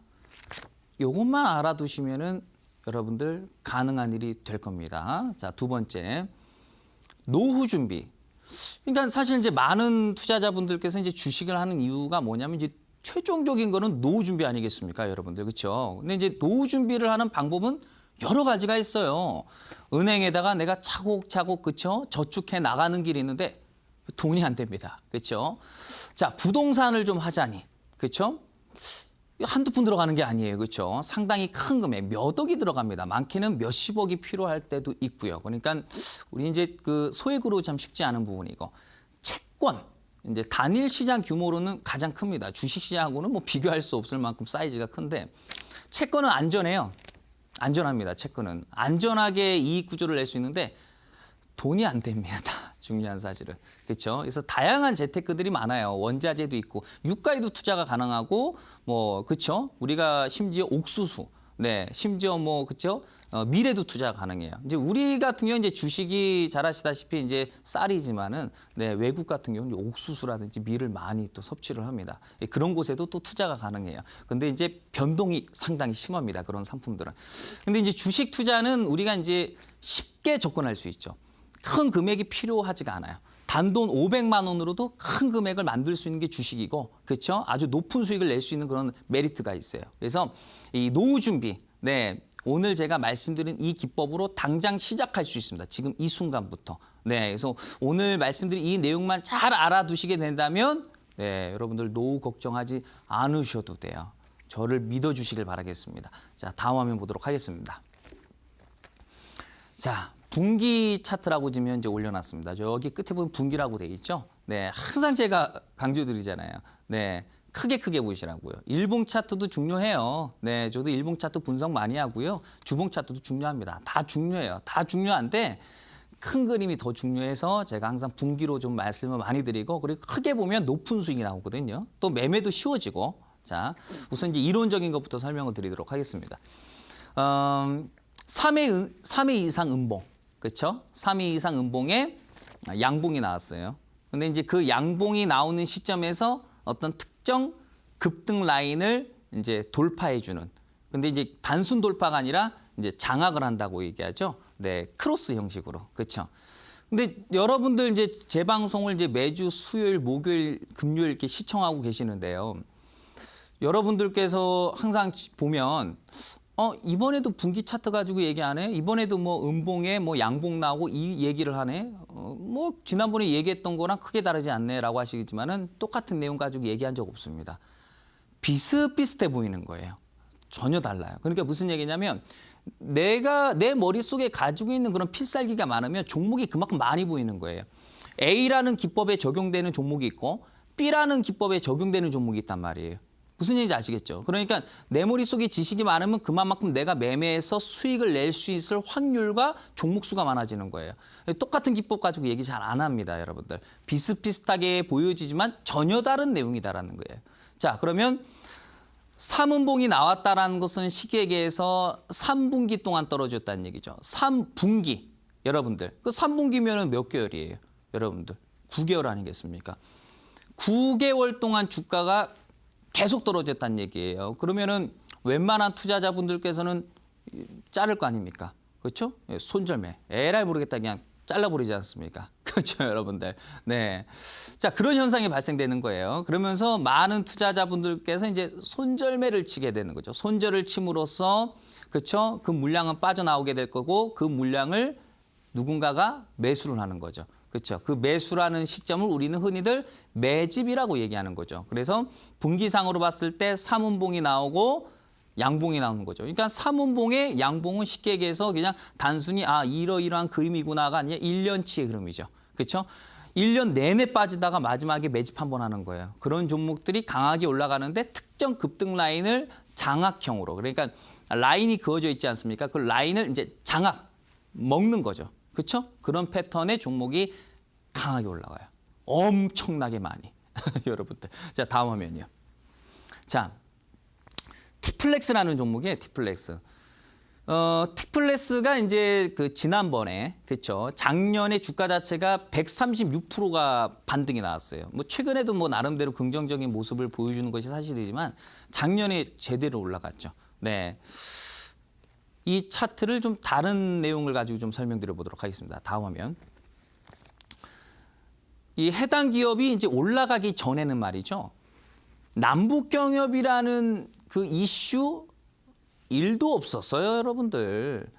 이것만 알아두시면은 여러분들 가능한 일이 될 겁니다. 자, 두 번째. 노후 준비. 그러니까 사실 이제 많은 투자자분들께서 이제 주식을 하는 이유가 뭐냐면 이제 최종적인 거는 노후 준비 아니겠습니까, 여러분들. 그렇죠? 근데 이제 노후 준비를 하는 방법은 여러 가지가 있어요. 은행에다가 내가 차곡차곡 그렇죠? 저축해 나가는 길이 있는데 돈이 안 됩니다. 그렇죠? 자, 부동산을 좀 하자니. 그렇죠? 한두 푼 들어가는 게 아니에요. 그렇죠? 상당히 큰 금액, 몇 억이 들어갑니다. 많게는 몇십억이 필요할 때도 있고요. 그러니까 우리 이제 그 소액으로 참 쉽지 않은 부분이고 채권 이제 단일 시장 규모로는 가장 큽니다. 주식 시장하고는 뭐 비교할 수 없을 만큼 사이즈가 큰데 채권은 안전해요. 안전합니다. 채권은 안전하게 이익 구조를 낼 수 있는데 돈이 안 됩니다. 중요한 사실은. 그렇죠? 그래서 다양한 재테크들이 많아요. 원자재도 있고 유가에도 투자가 가능하고 뭐 그렇죠? 우리가 심지어 옥수수, 네, 심지어 뭐 그렇죠? 밀에도 투자가 가능해요. 이제 우리 같은 경우 이제 주식이 잘 아시다시피 이제 쌀이지만은 네, 외국 같은 경우는 옥수수라든지 밀을 많이 또 섭취를 합니다. 그런 곳에도 또 투자가 가능해요. 근데 이제 변동이 상당히 심합니다. 그런 상품들은. 근데 이제 주식 투자는 우리가 이제 쉽게 접근할 수 있죠. 큰 금액이 필요하지가 않아요. 단돈 500만 원으로도 큰 금액을 만들 수 있는 게 주식이고, 그렇죠? 아주 높은 수익을 낼 수 있는 그런 메리트가 있어요. 그래서 이 노후 준비, 네, 오늘 제가 말씀드린 이 기법으로 당장 시작할 수 있습니다. 지금 이 순간부터. 네, 그래서 오늘 말씀드린 이 내용만 잘 알아두시게 된다면, 네, 여러분들 노후 걱정하지 않으셔도 돼요. 저를 믿어주시길 바라겠습니다. 자, 다음 화면 보도록 하겠습니다. 자. 분기 차트라고 지금 이제 올려놨습니다. 저기 끝에 보면 분기라고 돼 있죠. 네, 항상 제가 강조드리잖아요. 네, 크게 보시라고요. 일봉 차트도 중요해요. 네, 저도 일봉 차트 분석 많이 하고요. 주봉 차트도 중요합니다. 다 중요해요. 다 중요한데 큰 그림이 더 중요해서 제가 항상 분기로 좀 말씀을 많이 드리고 그리고 크게 보면 높은 수익이 나오거든요. 또 매매도 쉬워지고. 자, 우선 이제 이론적인 것부터 설명을 드리도록 하겠습니다. 3회 이상 음봉. 그렇죠? 3회 이상 음봉에 양봉이 나왔어요. 근데 이제 그 양봉이 나오는 시점에서 어떤 특정 급등 라인을 이제 돌파해 주는. 근데 이제 단순 돌파가 아니라 이제 장악을 한다고 얘기하죠. 네, 크로스 형식으로. 그렇죠? 근데 여러분들 이제 제 방송을 이제 매주 수요일, 목요일, 금요일 이렇게 시청하고 계시는데요. 여러분들께서 항상 보면 이번에도 분기 차트 가지고 얘기 안 해? 이번에도 뭐 음봉에 뭐 양봉 나오고 이 얘기를 하네? 뭐 지난번에 얘기했던 거랑 크게 다르지 않네라고 하시겠지만은 똑같은 내용 가지고 얘기한 적 없습니다. 비슷비슷해 보이는 거예요. 전혀 달라요. 그러니까 무슨 얘기냐면 내가 내 머릿속에 가지고 있는 그런 필살기가 많으면 종목이 그만큼 많이 보이는 거예요. A라는 기법에 적용되는 종목이 있고 B라는 기법에 적용되는 종목이 있단 말이에요. 무슨 얘기인지 아시겠죠? 그러니까 내 머릿속에 지식이 많으면 그만큼 내가 매매해서 수익을 낼 수 있을 확률과 종목 수가 많아지는 거예요. 똑같은 기법 가지고 얘기 잘 안 합니다, 여러분들. 비슷비슷하게 보여지지만 전혀 다른 내용이다라는 거예요. 자, 그러면 3운봉이 나왔다라는 것은 시계계에서 3분기 동안 떨어졌다는 얘기죠. 3분기. 여러분들, 그 3분기면은 몇 개월이에요? 여러분들, 9개월 아니겠습니까? 9개월 동안 주가가 계속 떨어졌다는 얘기예요. 그러면은 웬만한 투자자분들께서는 자를 거 아닙니까? 그렇죠? 손절매. 에라이 모르겠다 그냥 잘라버리지 않습니까? 그렇죠, 여러분들. 네. 자, 그런 현상이 발생되는 거예요. 그러면서 많은 투자자분들께서 이제 손절매를 치게 되는 거죠. 손절을 침으로써 그렇죠? 그 물량은 빠져나오게 될 거고 그 물량을 누군가가 매수를 하는 거죠. 그렇죠. 그 매수라는 시점을 우리는 흔히들 매집이라고 얘기하는 거죠. 그래서 분기상으로 봤을 때 3운봉이 나오고 양봉이 나오는 거죠. 그러니까 3운봉의 양봉은 쉽게 얘기해서 그냥 단순히 이러이러한 그림이구나가 아니라 1년치의 흐름이죠. 그렇죠? 1년 내내 빠지다가 마지막에 매집 한번 하는 거예요. 그런 종목들이 강하게 올라가는데 특정 급등 라인을 장악형으로, 그러니까 라인이 그어져 있지 않습니까? 그 라인을 이제 장악, 먹는 거죠. 그렇죠? 그런 패턴의 종목이 강하게 올라가요. 엄청나게 많이. 여러분들. 자, 다음 화면이요. 자, 티플렉스라는 종목이에요. 티플렉스. 티플렉스가 이제 그 지난번에 그렇죠. 작년에 주가 자체가 136%가 반등이 나왔어요. 뭐 최근에도 뭐 나름대로 긍정적인 모습을 보여주는 것이 사실이지만 작년에 제대로 올라갔죠. 네. 이 차트를 좀 다른 내용을 가지고 좀 설명드려 보도록 하겠습니다. 다음 화면. 이 해당 기업이 이제 올라가기 전에는 말이죠. 남북경협이라는 그 이슈 1도 없었어요, 여러분들.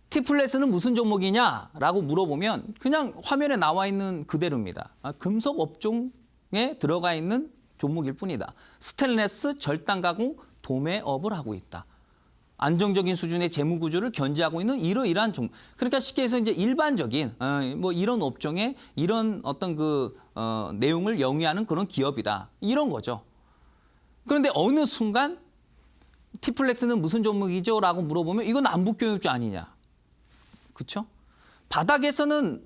티플렉스는 무슨 종목이냐라고 물어보면 그냥 화면에 나와 있는 그대로입니다. 금속 업종에 들어가 있는 종목일 뿐이다. 스테인리스, 절단 가공, 도매업을 하고 있다. 안정적인 수준의 재무 구조를 견지하고 있는 이러이러한 종목. 그러니까 쉽게 해서 이제 일반적인 뭐 이런 업종에 이런 어떤 그 내용을 영위하는 그런 기업이다. 이런 거죠. 그런데 어느 순간 티플렉스는 무슨 종목이죠? 라고 물어보면 이건 남북교역주 아니냐. 그렇죠? 바닥에서는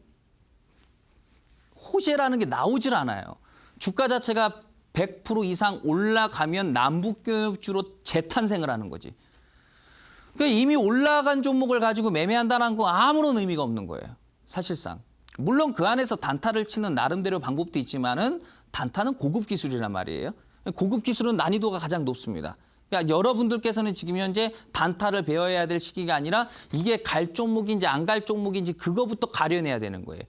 호재라는 게 나오질 않아요. 주가 자체가 100% 이상 올라가면 남북교역주로 재탄생을 하는 거지. 그러니까 이미 올라간 종목을 가지고 매매한다는 건 아무런 의미가 없는 거예요. 사실상. 물론 그 안에서 단타를 치는 나름대로 방법도 있지만은 단타는 고급 기술이란 말이에요. 고급 기술은 난이도가 가장 높습니다. 그러니까 여러분들께서는 지금 현재 단타를 배워야 될 시기가 아니라 이게 갈 종목인지 안 갈 종목인지 그거부터 가려내야 되는 거예요.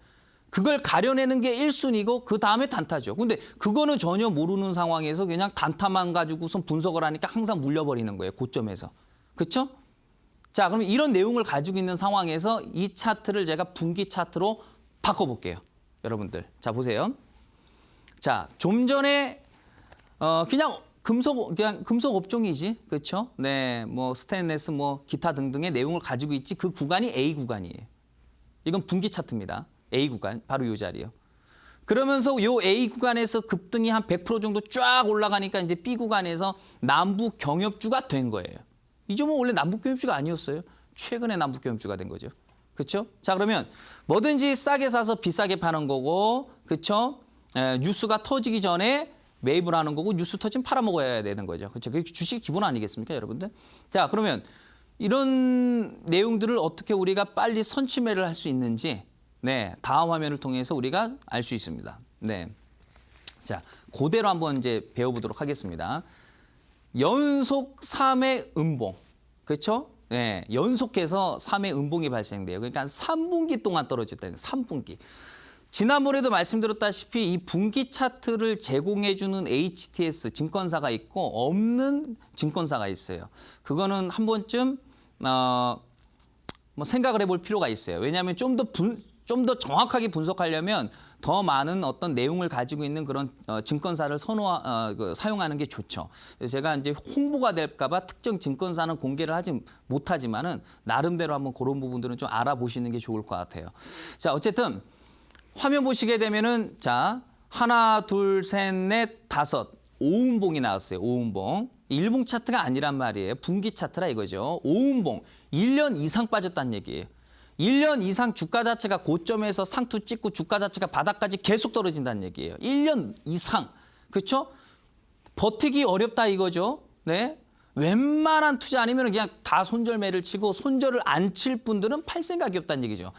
그걸 가려내는 게 1순위고 그 다음에 단타죠. 근데 그거는 전혀 모르는 상황에서 그냥 단타만 가지고선 분석을 하니까 항상 물려버리는 거예요. 고점에서. 그렇죠? 자, 그럼 이런 내용을 가지고 있는 상황에서 이 차트를 제가 분기 차트로 바꿔볼게요. 여러분들. 자, 보세요. 자, 좀 전에 그냥 금속 업종이지. 그렇죠? 네, 뭐 스테인리스 뭐 기타 등등의 내용을 가지고 있지 그 구간이 A 구간이에요. 이건 분기 차트입니다. A 구간. 바로 이 자리요. 그러면서 요 A 구간에서 급등이 한 100% 정도 쫙 올라가니까 이제 B 구간에서 남북 경협주가 된 거예요. 이 종목은 원래 남북경협주가 아니었어요. 최근에 남북경협주가 된 거죠. 그렇죠? 자, 그러면 뭐든지 싸게 사서 비싸게 파는 거고, 그렇죠? 뉴스가 터지기 전에 매입을 하는 거고 뉴스 터지면 팔아먹어야 되는 거죠. 그렇죠? 그게 주식 기본 아니겠습니까, 여러분들? 자, 그러면 이런 내용들을 어떻게 우리가 빨리 선취매를 할 수 있는지 네, 다음 화면을 통해서 우리가 알 수 있습니다. 네. 자, 그대로 한번 이제 배워보도록 하겠습니다. 연속 3회 음봉. 그렇죠? 네, 연속해서 3회 음봉이 발생돼요. 그러니까 3분기 동안 떨어졌다는 3분기. 지난번에도 말씀드렸다시피 이 분기 차트를 제공해주는 HTS 증권사가 있고 없는 증권사가 있어요. 그거는 한 번쯤 뭐 생각을 해볼 필요가 있어요. 왜냐하면 좀 더 정확하게 분석하려면 더 많은 어떤 내용을 가지고 있는 그런 증권사를 사용하는 게 좋죠. 제가 이제 홍보가 될까봐 특정 증권사는 공개를 하지 못하지만은 나름대로 한번 그런 부분들은 좀 알아보시는 게 좋을 것 같아요. 자, 어쨌든 화면 보시게 되면은 자 하나, 둘, 셋, 넷, 다섯, 5운봉이 나왔어요. 5운봉. 일봉 차트가 아니란 말이에요. 분기 차트라 이거죠. 5운봉. 1년 이상 빠졌다는 얘기예요. 1년 이상 주가 자체가 고점에서 상투 찍고 주가 자체가 바닥까지 계속 떨어진다는 얘기예요. 1년 이상. 그렇죠? 버티기 어렵다 이거죠. 네. 웬만한 투자 아니면 그냥 다 손절매를 치고 손절을 안 칠 분들은 팔 생각이 없다는 얘기죠.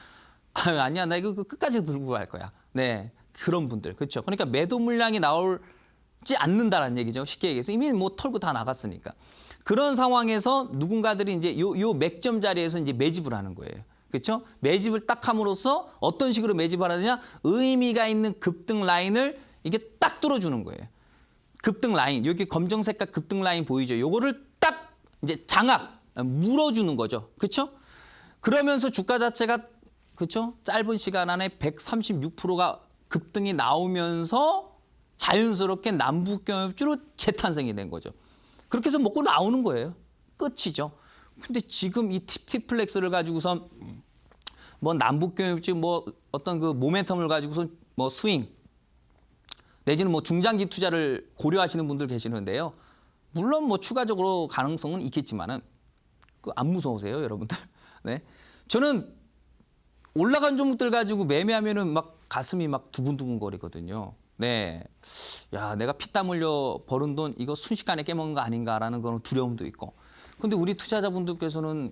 아니야, 나 이거 끝까지 들고 갈 거야. 네. 그런 분들. 그렇죠. 그러니까 매도 물량이 나오지 않는다라는 얘기죠. 쉽게 얘기해서 이미 뭐 털고 다 나갔으니까. 그런 상황에서 누군가들이 이제 요 맥점 자리에서 이제 매집을 하는 거예요. 그렇죠? 매집을 딱 함으로써 어떤 식으로 매집을 하느냐? 의미가 있는 급등 라인을 이게 딱 뚫어주는 거예요. 급등 라인, 여기 검정 색깔 급등 라인 보이죠? 요거를 딱 이제 장악, 물어주는 거죠. 그렇죠? 그러면서 주가 자체가 그렇죠? 짧은 시간 안에 136%가 급등이 나오면서 자연스럽게 남북경협주로 재탄생이 된 거죠. 그렇게 해서 먹고 나오는 거예요. 끝이죠. 근데 지금 이 팁플렉스를 가지고서 뭐 남북경협주 뭐 어떤 그 모멘텀을 가지고서 뭐 스윙 내지는 뭐 중장기 투자를 고려하시는 분들 계시는데요. 물론 뭐 추가적으로 가능성은 있겠지만은 그 안 무서우세요, 여러분들? 네. 저는 올라간 종목들 가지고 매매하면은 막 가슴이 막 두근두근 거리거든요. 네. 야, 내가 피땀 흘려 벌은 돈 이거 순식간에 깨먹는 거 아닌가라는 그런 두려움도 있고. 근데 우리 투자자분들께서는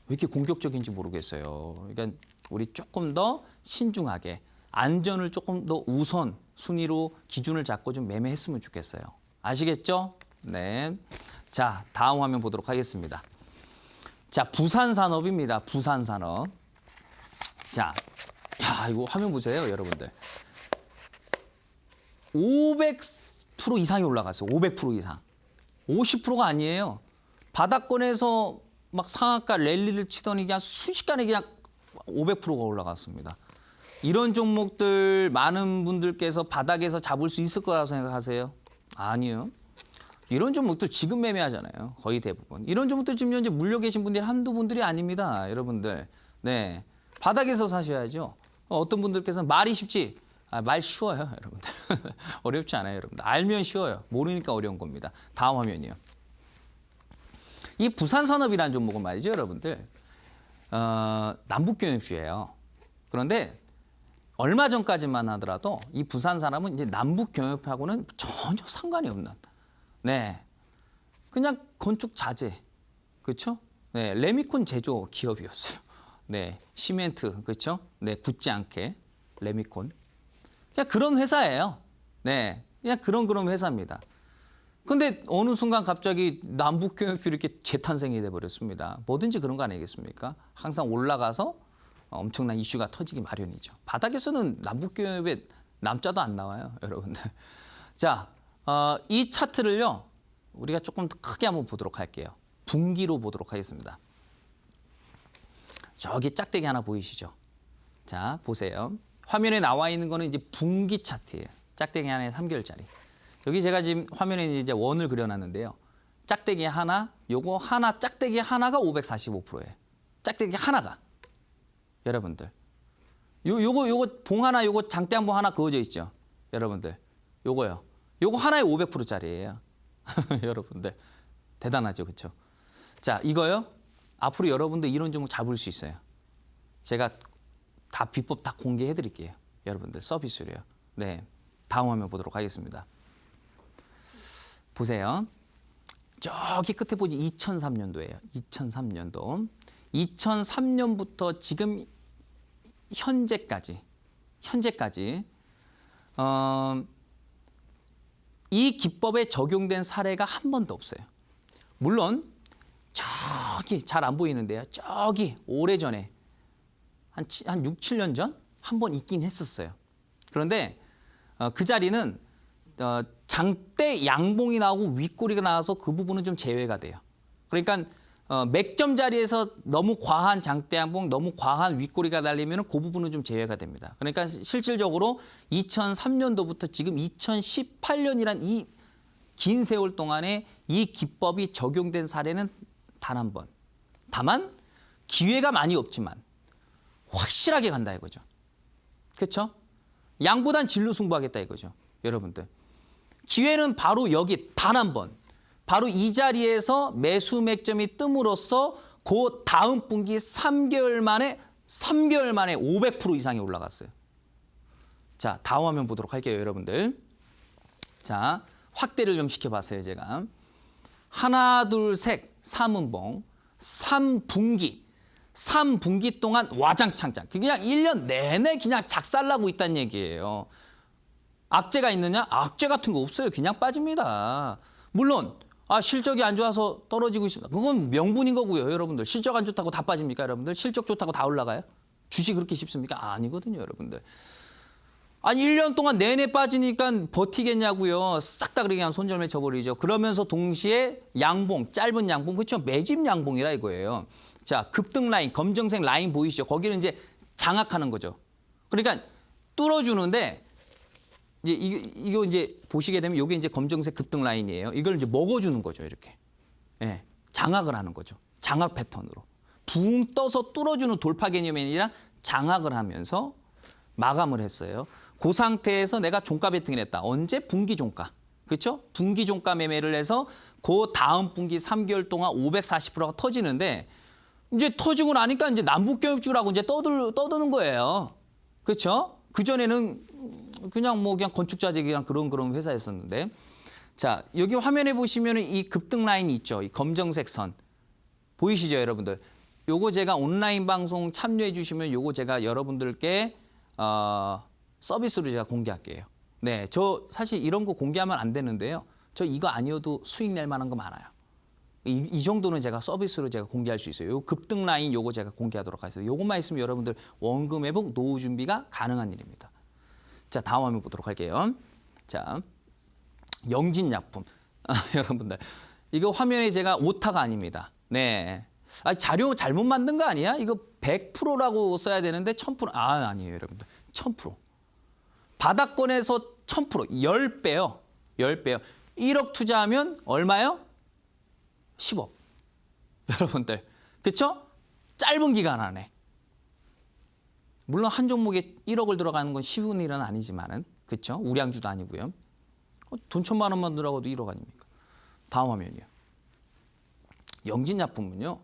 왜 이렇게 공격적인지 모르겠어요. 그러니까 우리 조금 더 신중하게 안전을 조금 더 우선 순위로 기준을 잡고 좀 매매했으면 좋겠어요. 아시겠죠? 네. 자, 다음 화면 보도록 하겠습니다. 자, 부산산업입니다. 부산산업. 자, 야, 이거 화면 보세요, 여러분들. 500% 이상이 올라갔어요. 500% 이상. 50%가 아니에요. 바닥권에서 막 상한가 랠리를 치더니 그냥 순식간에 그냥 500%가 올라갔습니다. 이런 종목들 많은 분들께서 바닥에서 잡을 수 있을 거라고 생각하세요? 아니요. 이런 종목들 지금 매매하잖아요. 거의 대부분. 이런 종목들 지금 현재 물려 계신 분들이 한두 분들이 아닙니다. 여러분들. 네. 바닥에서 사셔야죠. 어떤 분들께서는 말이 쉽지. 말 쉬워요, 여러분들. 어렵지 않아요, 여러분들. 알면 쉬워요. 모르니까 어려운 겁니다. 다음 화면이요. 이 부산산업이라는 종목은 말이죠, 여러분들. 남북경협주예요. 그런데 얼마 전까지만 하더라도 이 부산산업은 이제 남북경협하고는 전혀 상관이 없는, 네, 그냥 건축 자재, 그렇죠? 네, 레미콘 제조 기업이었어요. 네, 시멘트, 그렇죠? 네, 굳지 않게 레미콘. 그냥 그런 회사예요. 네, 그냥 그런 회사입니다. 근데 어느 순간 갑자기 남북경협주 이렇게 재탄생이 돼버렸습니다. 뭐든지 그런 거 아니겠습니까? 항상 올라가서 엄청난 이슈가 터지기 마련이죠. 바닥에서는 남북경협에 남자도 안 나와요, 여러분들. 자, 이 차트를요, 우리가 조금 더 크게 한번 보도록 할게요. 분기로 보도록 하겠습니다. 저기 짝대기 하나 보이시죠? 자, 보세요. 화면에 나와 있는 거는 이제 분기 차트예요. 짝대기 하나에 3개월짜리. 여기 제가 지금 화면에 이제 원을 그려놨는데요. 짝대기 하나, 요거 하나, 짝대기 하나가 545%예요. 짝대기 하나가. 여러분들. 요거 봉 하나, 요거 장대한봉 하나 그어져 있죠. 여러분들. 요거요. 요거 하나에 500%짜리예요. 여러분들. 대단하죠, 그렇죠? 자, 이거요. 앞으로 여러분들 이런 종목 잡을 수 있어요. 제가 다 비법 다 공개해 드릴게요. 여러분들 서비스로요. 네. 다음 화면 보도록 하겠습니다. 보세요. 저기 끝에 보지 2003년도예요. 2003년도. 2003년부터 지금 현재까지 이 기법에 적용된 사례가 한 번도 없어요. 물론 저기 잘 안 보이는데요. 저기 오래전에 한 6, 7년 전 한 번 있긴 했었어요. 그런데 그 자리는 장대 양봉이 나오고 윗꼬리가 나와서 그 부분은 좀 제외가 돼요. 그러니까 맥점 자리에서 너무 과한 장대 양봉, 너무 과한 윗꼬리가 달리면 그 부분은 좀 제외가 됩니다. 그러니까 실질적으로 2003년도부터 지금 2018년이란 이 긴 세월 동안에 이 기법이 적용된 사례는 단 한 번. 다만 기회가 많이 없지만 확실하게 간다 이거죠. 그렇죠? 양보단 질로 승부하겠다 이거죠. 여러분들. 기회는 바로 여기 단 한 번. 바로 이 자리에서 매수 맥점이 뜸으로써 그 다음 분기 3개월 만에 500% 이상이 올라갔어요. 자, 다음 화면 보도록 할게요, 여러분들. 자, 확대를 좀 시켜봤어요, 제가. 하나, 둘, 셋, 3운봉, 3분기 동안 와장창창. 그냥 1년 내내 그냥 작살나고 있다는 얘기예요. 악재가 있느냐? 악재 같은 거 없어요. 그냥 빠집니다. 물론 실적이 안 좋아서 떨어지고 있습니다. 그건 명분인 거고요, 여러분들. 실적 안 좋다고 다 빠집니까, 여러분들? 실적 좋다고 다 올라가요? 주식 그렇게 쉽습니까? 아니거든요, 여러분들. 아니 1년 동안 내내 빠지니까 버티겠냐고요. 싹 다 그냥 손절매 쳐버리죠. 그러면서 동시에 양봉, 짧은 양봉, 그렇죠? 매집 양봉이라 이거예요. 자, 급등 라인, 검정색 라인 보이시죠? 거기는 이제 장악하는 거죠. 그러니까 뚫어주는데 이제 이거 이제 보시게 되면 이게 이제 검정색 급등 라인이에요. 이걸 이제 먹어주는 거죠, 이렇게. 예, 장악을 하는 거죠. 장악 패턴으로. 붕 떠서 뚫어주는 돌파 개념이 아니라 장악을 하면서 마감을 했어요. 그 상태에서 내가 종가 베팅을 했다. 언제? 분기 종가. 그렇죠? 분기 종가 매매를 해서 그 다음 분기 3개월 동안 540%가 터지는데 이제 터지고 나니까 이제 남북경협주라고 이제 떠드는 거예요. 그렇죠? 그전에는 그냥 건축자재 그냥 그런 회사였었는데. 자, 여기 화면에 보시면 이 급등 라인이 있죠. 이 검정색 선. 보이시죠, 여러분들? 요거 제가 온라인 방송 참여해 주시면 요거 제가 여러분들께 서비스로 제가 공개할게요. 네, 저 사실 이런 거 공개하면 안 되는데요. 저 이거 아니어도 수익 낼 만한 거 많아요. 이 정도는 제가 서비스로 제가 공개할 수 있어요. 요 급등 라인 요거 제가 공개하도록 하겠습니다. 요것만 있으면 여러분들 원금 회복, 노후 준비가 가능한 일입니다. 자, 다음 화면 보도록 할게요. 자, 영진약품. 여러분들, 이거 화면에 제가 오타가 아닙니다. 네. 자료 잘못 만든 거 아니야? 이거 100%라고 써야 되는데 1000%. 아니에요, 여러분들. 1000%. 바닥권에서 1000%, 10배요. 10배요. 1억 투자하면 얼마요? 10억. 여러분들. 그렇죠? 짧은 기간 안에. 물론 한 종목에 1억을 들어가는 건 쉬운 일은 아니지만은, 그렇죠? 우량주도 아니고요. 돈 1000만 원만 들어가도 1억 아닙니까? 다음 화면이요. 영진약품은요.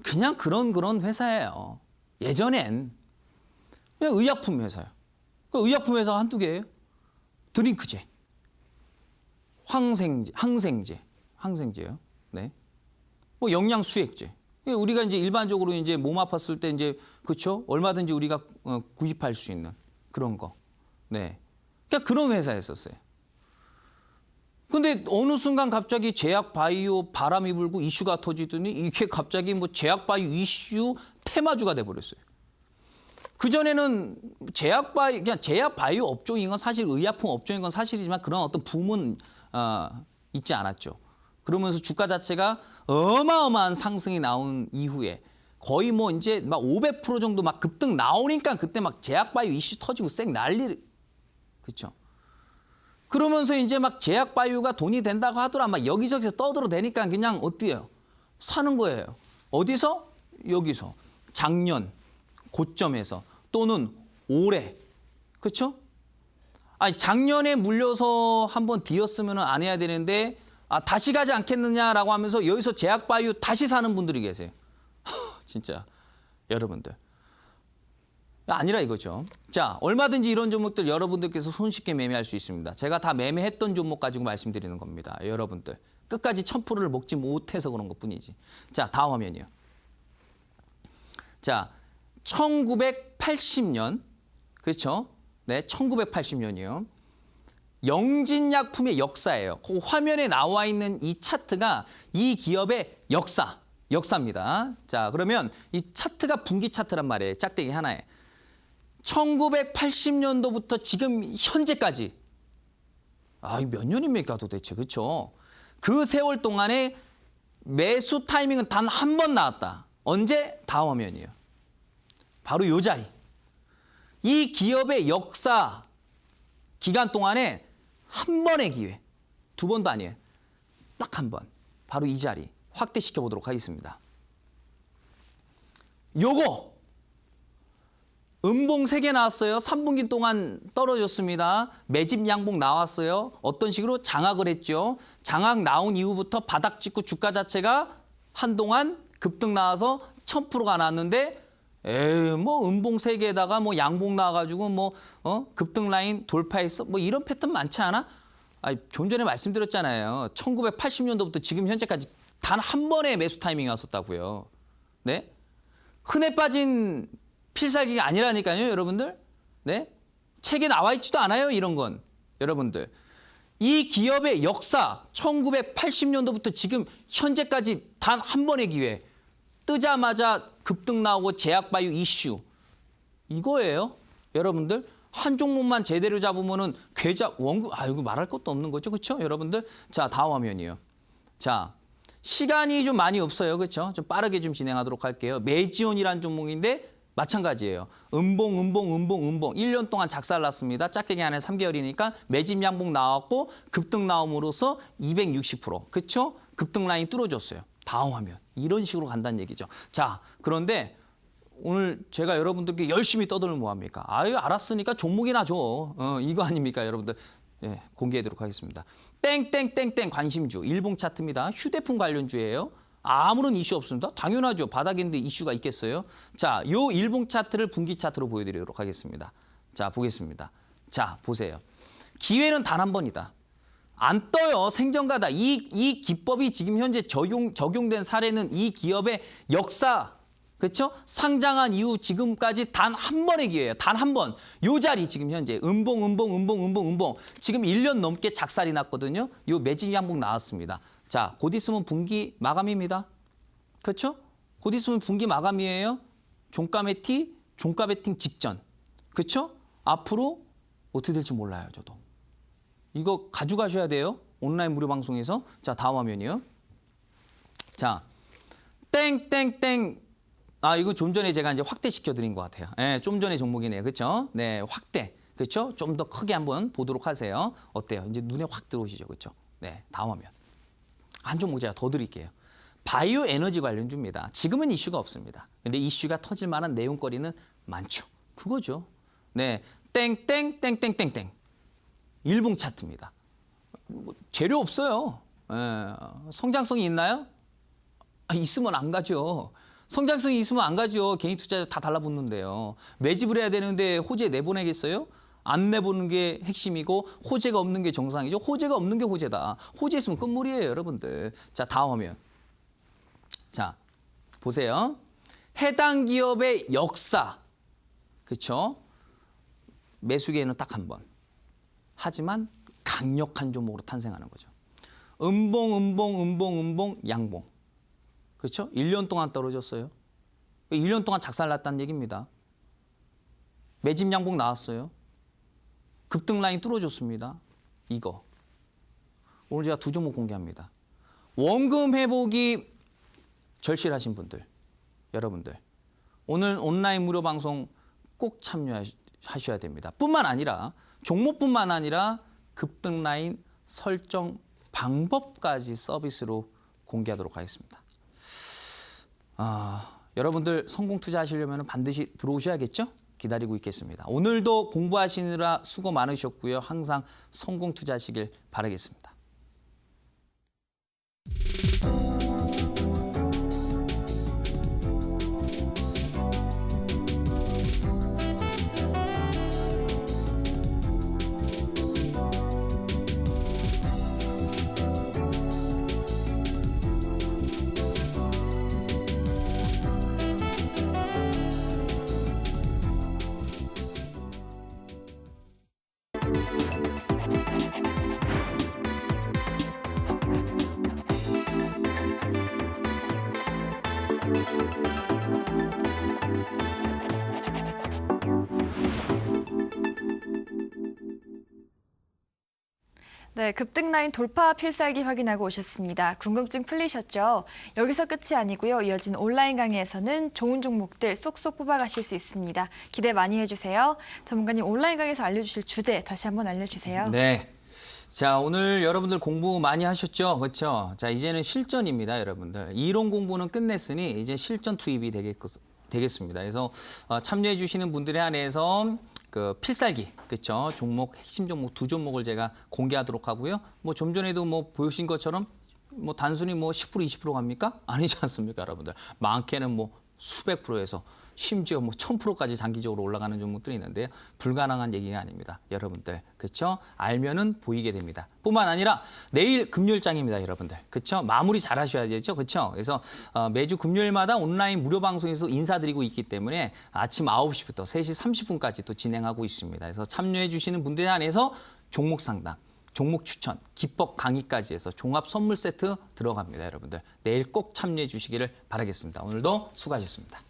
그냥 그런 회사예요. 예전엔 그냥 의약품 회사예요. 그 의약품 회사가 한두 개예요. 드링크제, 항생제요. 네. 영양수액제. 우리가 이제 일반적으로 이제 몸 아팠을 때 이제 그렇죠? 얼마든지 우리가 구입할 수 있는 그런 거. 네. 그러니까 그런 회사였었어요. 근데 어느 순간 갑자기 제약 바이오 바람이 불고 이슈가 터지더니 이게 갑자기 제약 바이오 이슈 테마주가 돼 버렸어요. 그 전에는 제약 바이오 업종인 건 사실 의약품 업종인 건 사실이지만 그런 어떤 붐은 있지 않았죠. 그러면서 주가 자체가 어마어마한 상승이 나온 이후에 거의 이제 막 500% 정도 막 급등 나오니까 그때 막 제약 바이오 이슈 터지고 쌩 난리. 그렇죠. 그러면서 이제 막 제약 바이오가 돈이 된다고 하더라. 막 여기저기서 떠들어대니까 그냥 어때요? 사는 거예요. 어디서? 여기서. 작년 고점에서 또는 올해. 그렇죠? 아니 작년에 물려서 한번 뒤었으면 안 해야 되는데 다시 가지 않겠느냐라고 하면서 여기서 제약 바이오 다시 사는 분들이 계세요. 진짜 여러분들. 아니라 이거죠. 자, 얼마든지 이런 종목들 여러분들께서 손쉽게 매매할 수 있습니다. 제가 다 매매했던 종목 가지고 말씀드리는 겁니다. 여러분들. 끝까지 1000%를 먹지 못해서 그런 것뿐이지. 자, 다음 화면이요. 자, 1980년. 그렇죠? 네, 1980년이요. 영진약품의 역사예요. 그 화면에 나와 있는 이 차트가 이 기업의 역사입니다. 자, 그러면 이 차트가 분기 차트란 말이에요. 짝대기 하나에. 1980년도부터 지금 현재까지 몇 년입니까 도대체. 그렇죠? 그 세월 동안에 매수 타이밍은 단 한 번 나왔다. 언제? 다음 화면이에요. 바로 이 자리. 이 기업의 역사 기간 동안에 한 번의 기회. 두 번도 아니에요. 딱 한 번. 바로 이 자리. 확대시켜 보도록 하겠습니다. 요거 음봉 3개 나왔어요. 3분기 동안 떨어졌습니다. 매집 양봉 나왔어요. 어떤 식으로 장악을 했죠. 장악 나온 이후부터 바닥 찍고 주가 자체가 한동안 급등 나와서 1000%가 나왔는데 에이, 뭐 음봉 3개에다가 뭐 양봉 나와가지고 뭐 급등 라인 돌파했어. 뭐 이런 패턴 많지 않아? 아니, 좀 전에 말씀드렸잖아요. 1980년도부터 지금 현재까지 단 한 번의 매수 타이밍이 왔었다고요. 네? 흔해 빠진 필살기가 아니라니까요, 여러분들. 네? 책에 나와 있지도 않아요, 이런 건. 여러분들. 이 기업의 역사, 1980년도부터 지금 현재까지 단 한 번의 기회. 뜨자마자 급등 나오고 제약바이오 이슈. 이거예요, 여러분들. 한 종목만 제대로 잡으면은 계좌 원금 이거 말할 것도 없는 거죠, 그렇죠, 여러분들? 자, 다음 화면이요. 자, 시간이 좀 많이 없어요, 그렇죠? 좀 빠르게 좀 진행하도록 할게요. 매지온이라는 종목인데 마찬가지예요. 음봉. 1년 동안 작살났습니다. 짝대기 안에 3개월이니까 매집 양봉 나왔고 급등 나옴으로써 260%. 그렇죠? 급등 라인 뚫어줬어요. 다음 화면. 이런 식으로 간다는 얘기죠. 자, 그런데 오늘 제가 여러분들께 열심히 떠들면 뭐합니까? 아유, 알았으니까 종목이나 줘. 이거 아닙니까, 여러분들? 예, 공개하도록 하겠습니다. 땡땡땡땡 관심주. 일봉 차트입니다. 휴대폰 관련주예요. 아무런 이슈 없습니다. 당연하죠. 바닥인데 이슈가 있겠어요. 자, 요 일봉 차트를 분기 차트로 보여드리도록 하겠습니다. 자, 보겠습니다. 자, 보세요. 기회는 단 한 번이다. 안 떠요. 생전가다. 이 기법이 지금 현재 적용된 사례는 이 기업의 역사, 그렇죠? 상장한 이후 지금까지 단 한 번의 기회예요. 단 한 번. 요 자리 지금 현재 음봉. 지금 1년 넘게 작살이 났거든요. 요 매집 양봉 나왔습니다. 자, 곧 있으면 분기 마감입니다. 그렇죠? 곧 있으면 분기 마감이에요. 종가 베팅 직전. 그렇죠? 앞으로 어떻게 될지 몰라요, 저도. 이거 가져가셔야 돼요. 온라인 무료 방송에서. 자, 다음 화면이요. 자, 땡땡땡. 이거 좀 전에 제가 이제 확대시켜 드린 것 같아요. 네, 좀 전에 종목이네요. 그렇죠? 네, 확대. 그렇죠? 좀 더 크게 한번 보도록 하세요. 어때요? 이제 눈에 확 들어오시죠. 그렇죠? 네, 다음 화면. 한 종목 제가 더 드릴게요. 바이오 에너지 관련주입니다. 지금은 이슈가 없습니다. 근데 이슈가 터질 만한 내용거리는 많죠. 그거죠. 네, 땡땡땡땡땡땡. 일봉 차트입니다. 재료 없어요. 성장성이 있나요? 있으면 안 가죠. 성장성이 있으면 안 가죠. 개인 투자자 다 달라붙는데요. 매집을 해야 되는데 호재 내보내겠어요? 안 내보는 게 핵심이고 호재가 없는 게 정상이죠. 호재가 없는 게 호재다. 호재 있으면 끝물이에요, 여러분들. 자, 다음 화면. 자, 보세요. 해당 기업의 역사. 그렇죠? 매수기에는 딱 한 번. 하지만 강력한 종목으로 탄생하는 거죠. 음봉, 양봉. 그렇죠? 1년 동안 떨어졌어요. 1년 동안 작살났다는 얘기입니다. 매집 양봉 나왔어요. 급등 라인 뚫어줬습니다. 이거. 오늘 제가 두 종목 공개합니다. 원금 회복이 절실하신 분들, 여러분들. 오늘 온라인 무료 방송 꼭 참여하셔야 됩니다. 뿐만 아니라 종목뿐만 아니라 급등 라인 설정 방법까지 서비스로 공개하도록 하겠습니다. 여러분들 성공 투자하시려면 반드시 들어오셔야겠죠? 기다리고 있겠습니다. 오늘도 공부하시느라 수고 많으셨고요. 항상 성공 투자하시길 바라겠습니다. 네, 급등 라인 돌파 필살기 확인하고 오셨습니다. 궁금증 풀리셨죠? 여기서 끝이 아니고요. 이어진 온라인 강의에서는 좋은 종목들 쏙쏙 뽑아가실 수 있습니다. 기대 많이 해주세요. 전문가님 온라인 강의에서 알려주실 주제 다시 한번 알려주세요. 네. 자, 오늘 여러분들 공부 많이 하셨죠? 그렇죠? 자, 이제는 실전입니다, 여러분들. 이론 공부는 끝냈으니 이제 실전 투입이 되겠습니다. 그래서 참여해 주시는 분들에 한해서 그 필살기, 그렇죠? 종목, 핵심 종목 두 종목을 제가 공개하도록 하고요. 뭐 좀 전에도 뭐 보신 것처럼 뭐 단순히 뭐 10% 20% 갑니까? 아니지 않습니까, 여러분들? 많게는 뭐 수백 프로에서 심지어 뭐 1000%까지 장기적으로 올라가는 종목들이 있는데요. 불가능한 얘기가 아닙니다. 여러분들. 그렇죠? 알면은 보이게 됩니다. 뿐만 아니라 내일 금요일장입니다, 여러분들. 그렇죠? 마무리 잘 하셔야 되죠. 그렇죠? 그래서 매주 금요일마다 온라인 무료 방송에서 인사드리고 있기 때문에 아침 9시부터 3시 30분까지 또 진행하고 있습니다. 그래서 참여해 주시는 분들에 한해서 종목 상담, 종목 추천, 기법 강의까지 해서 종합 선물 세트 들어갑니다, 여러분들. 내일 꼭 참여해 주시기를 바라겠습니다. 오늘도 수고하셨습니다.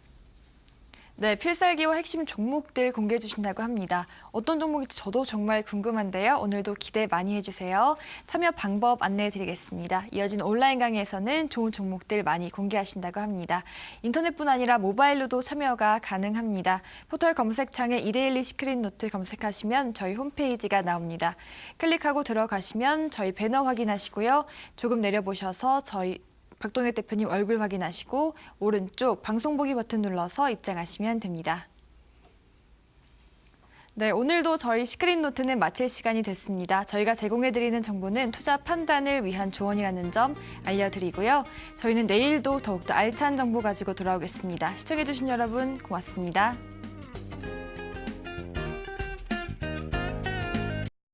네, 필살기와 핵심 종목들 공개해 주신다고 합니다. 어떤 종목일지 저도 정말 궁금한데요. 오늘도 기대 많이 해주세요. 참여 방법 안내해 드리겠습니다. 이어진 온라인 강의에서는 좋은 종목들 많이 공개하신다고 합니다. 인터넷뿐 아니라 모바일로도 참여가 가능합니다. 포털 검색창에 이데일리 시크릿노트 검색하시면 저희 홈페이지가 나옵니다. 클릭하고 들어가시면 저희 배너 확인하시고요. 조금 내려보셔서 저희 박동혁 대표님 얼굴 확인하시고 오른쪽 방송 보기 버튼 눌러서 입장하시면 됩니다. 네, 오늘도 저희 시크릿노트는 마칠 시간이 됐습니다. 저희가 제공해드리는 정보는 투자 판단을 위한 조언이라는 점 알려드리고요. 저희는 내일도 더욱더 알찬 정보 가지고 돌아오겠습니다. 시청해주신 여러분 고맙습니다.